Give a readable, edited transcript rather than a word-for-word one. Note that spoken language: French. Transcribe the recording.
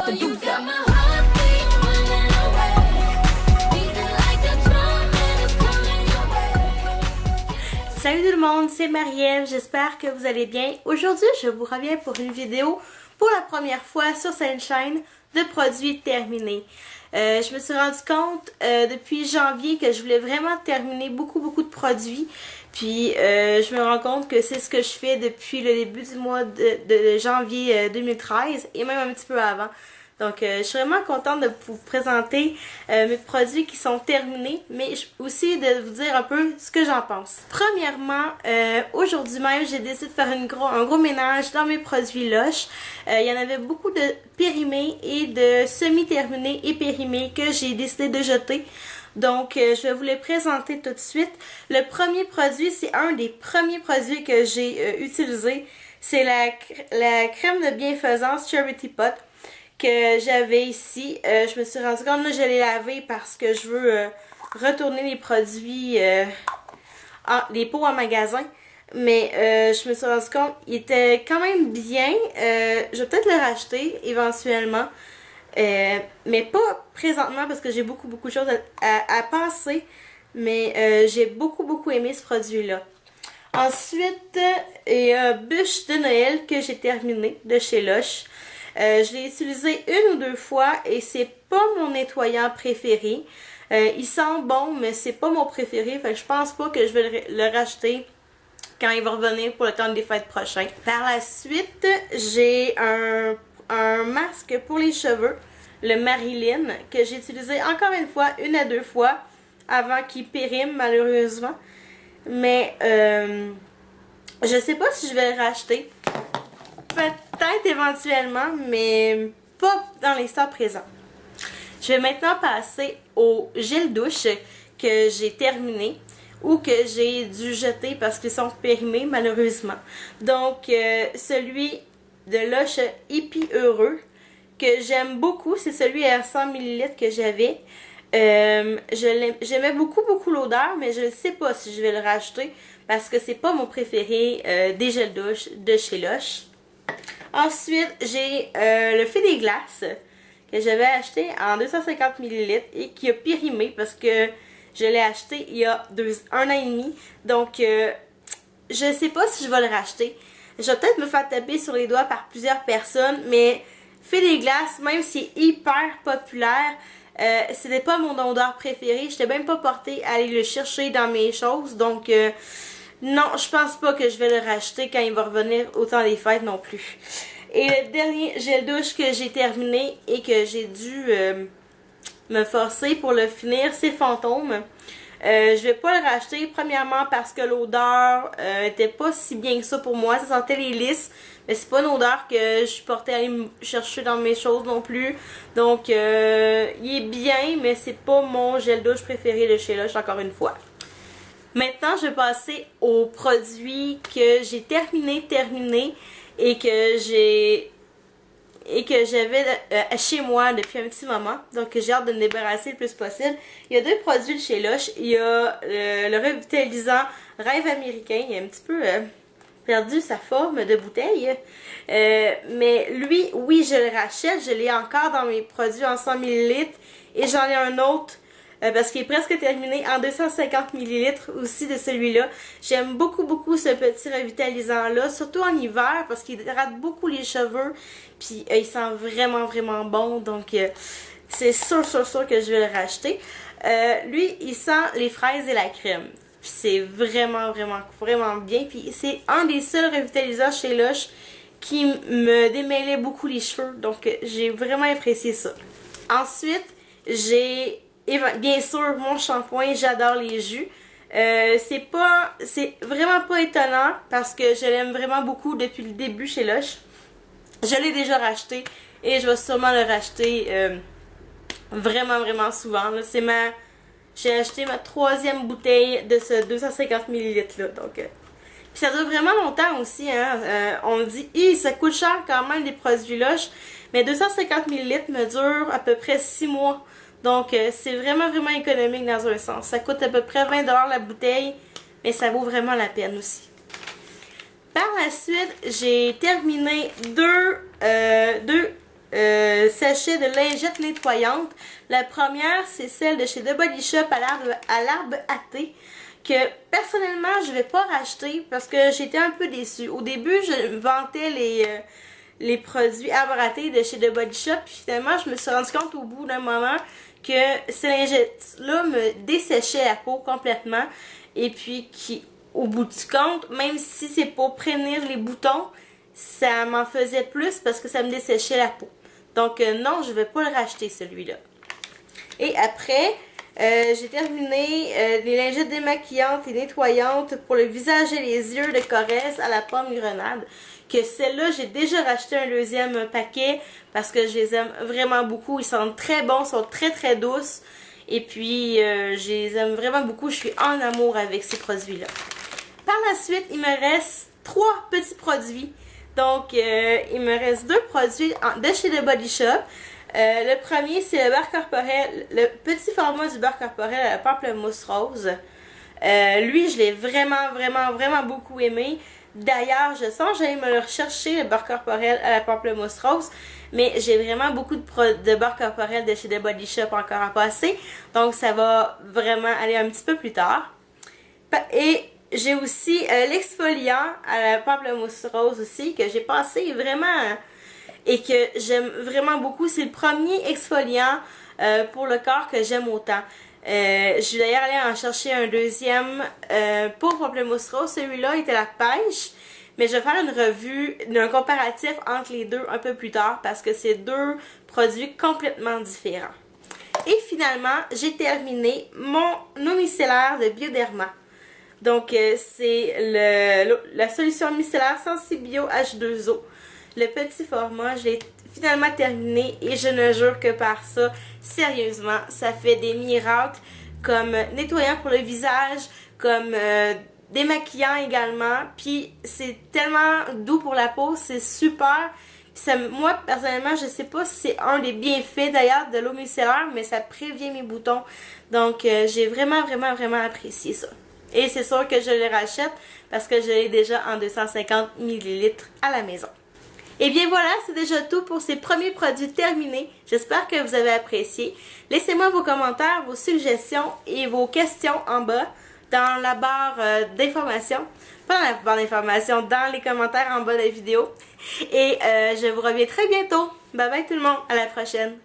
de 12 ans. Salut tout le monde, c'est Marie-Ève, j'espère que vous allez bien. Aujourd'hui, je vous reviens pour une vidéo pour la première fois sur cette chaîne de produits terminés. Je me suis rendu compte depuis janvier que je voulais vraiment terminer beaucoup de produits. Puis je me rends compte que c'est ce que je fais depuis le début du mois de janvier 2013 et même un petit peu avant. Donc je suis vraiment contente de vous présenter mes produits qui sont terminés, mais aussi de vous dire un peu ce que j'en pense. Premièrement, aujourd'hui même, j'ai décidé de faire un gros ménage dans mes produits Lush. Il y en avait beaucoup de périmés et de semi-terminés et périmés que j'ai décidé de jeter. Donc, je vais vous les présenter tout de suite. Le premier produit, c'est un des premiers produits que j'ai utilisé. C'est la crème de bienfaisance Charity Pot que j'avais ici. Je me suis rendu compte, là, je l'ai lavé parce que je veux retourner les produits, les pots en magasin. Mais je me suis rendu compte, il était quand même bien. Je vais peut-être le racheter éventuellement. Mais pas présentement parce que j'ai beaucoup de choses à passer. Mais j'ai beaucoup aimé ce produit-là. Ensuite, il y a bûche de Noël que j'ai terminé de chez Lush. Je l'ai utilisé une ou deux fois et c'est pas mon nettoyant préféré. Il sent bon, mais c'est pas mon préféré. Fait que je pense pas que je vais le racheter quand il va revenir pour le temps des fêtes prochain. Par la suite, j'ai un masque pour les cheveux, le Marilyn, que j'ai utilisé encore une fois, une à deux fois, avant qu'il périme malheureusement. Mais je sais pas si je vais le racheter. Peut-être éventuellement, mais pas dans les temps présents. Je vais maintenant passer au gel douche que j'ai terminé ou que j'ai dû jeter parce qu'ils sont périmés malheureusement. Donc celui de Lush Hippie Heureux que j'aime beaucoup, c'est celui à 100 ml que j'avais. J'aimais beaucoup l'odeur, mais je ne sais pas si je vais le racheter parce que c'est pas mon préféré des gels douche de chez Lush. Ensuite, j'ai le feu des glaces que j'avais acheté en 250 ml et qui a périmé parce que je l'ai acheté il y a un an et demi. Donc, je sais pas si je vais le racheter. Je vais peut-être me faire taper sur les doigts par plusieurs personnes, mais feu des glaces, même si c'est hyper populaire, c'était pas mon odeur préféré. Je n'étais même pas portée à aller le chercher dans mes choses. Donc, non, je pense pas que je vais le racheter quand il va revenir au temps des fêtes non plus. Et le dernier gel douche que j'ai terminé et que j'ai dû me forcer pour le finir, c'est Fantôme. Je vais pas le racheter, premièrement parce que l'odeur était pas si bien que ça pour moi. Ça sentait les lisses, mais c'est pas une odeur que je suis portée à aller me chercher dans mes choses non plus. Donc, il est bien, mais c'est pas mon gel douche préféré de chez Lush, encore une fois. Maintenant, je vais passer aux produits que j'ai terminé et que j'avais chez moi depuis un petit moment. Donc, j'ai hâte de me débarrasser le plus possible. Il y a deux produits de chez Lush. Il y a le revitalisant Rêve américain. Il a un petit peu perdu sa forme de bouteille. Mais lui, oui, je le rachète. Je l'ai encore dans mes produits en 100 ml. Et j'en ai un autre. Parce qu'il est presque terminé en 250 ml aussi de celui-là. J'aime beaucoup ce petit revitalisant-là, surtout en hiver parce qu'il hydrate beaucoup les cheveux. Puis il sent vraiment bon. Donc c'est sûr que je vais le racheter. Lui, il sent les fraises et la crème. Puis c'est vraiment bien. Puis c'est un des seuls revitalisants chez Lush qui me démêlait beaucoup les cheveux. Donc j'ai vraiment apprécié ça. Ensuite, j'ai... Et bien sûr, mon shampoing, j'adore les jus. C'est vraiment pas étonnant parce que je l'aime vraiment beaucoup depuis le début chez Lush. Je l'ai déjà racheté et je vais sûrement le racheter vraiment souvent. J'ai acheté ma troisième bouteille de ce 250 ml là. Donc, puis ça dure vraiment longtemps aussi. On me dit, ça coûte cher quand même des produits Lush. Mais 250 ml me dure à peu près 6 mois. Donc, c'est vraiment économique dans un sens. Ça coûte à peu près 20$ la bouteille, mais ça vaut vraiment la peine aussi. Par la suite, j'ai terminé deux sachets de lingettes nettoyantes. La première, c'est celle de chez The Body Shop à l'arbre à thé, que personnellement, je vais pas racheter parce que j'étais un peu déçue. Au début, je vantais les produits arbre à thé de chez The Body Shop, puis finalement, je me suis rendu compte au bout d'un moment que ces lingettes-là me desséchaient la peau complètement, et puis au bout du compte, même si c'est pour prévenir les boutons, ça m'en faisait plus parce que ça me desséchait la peau. Donc non, je vais pas le racheter celui-là. Et après, j'ai terminé les lingettes démaquillantes et nettoyantes pour le visage et les yeux de Corrèze à la pomme grenade. Que celle-là, j'ai déjà racheté un deuxième paquet parce que je les aime vraiment beaucoup. Ils sont très bons, sont très très douces. Et puis, je les aime vraiment beaucoup. Je suis en amour avec ces produits-là. Par la suite, il me reste 3 petits produits. Donc, il me reste 2 produits de chez The Body Shop. Le premier, c'est le beurre corporel, le petit format du beurre corporel à la pamplemousse rose. Lui, je l'ai vraiment beaucoup aimé. D'ailleurs, je sens que j'allais me le rechercher, le beurre corporel à la pamplemousse rose. Mais j'ai vraiment beaucoup de beurre corporel de chez The Body Shop encore à passer. Donc, ça va vraiment aller un petit peu plus tard. Et j'ai aussi l'exfoliant à la pamplemousse rose aussi, que j'ai passé vraiment et que j'aime vraiment beaucoup. C'est le premier exfoliant pour le corps que j'aime autant. Je vais d'ailleurs aller en chercher un deuxième pour pamplemousse rose. Celui-là était la pêche. Mais je vais faire une revue d'un comparatif entre les deux un peu plus tard parce que c'est 2 produits complètement différents. Et finalement, j'ai terminé mon eau micellaire de Bioderma. Donc, c'est la solution micellaire Sensibio H2O. Le petit format, je l'ai finalement terminé et je ne jure que par ça. Sérieusement, ça fait des miracles comme nettoyant pour le visage, comme démaquillant également. Puis, c'est tellement doux pour la peau, c'est super. Moi, personnellement, je sais pas si c'est un des bienfaits d'ailleurs de l'eau micellaire, mais ça prévient mes boutons. Donc, j'ai vraiment apprécié ça. Et c'est sûr que je le rachète parce que je l'ai déjà en 250 ml à la maison. Et bien voilà, c'est déjà tout pour ces premiers produits terminés. J'espère que vous avez apprécié. Laissez-moi vos commentaires, vos suggestions et vos questions en bas dans la barre d'informations. Pas dans la barre d'informations, dans les commentaires en bas de la vidéo. Et je vous reviens très bientôt. Bye bye tout le monde, à la prochaine.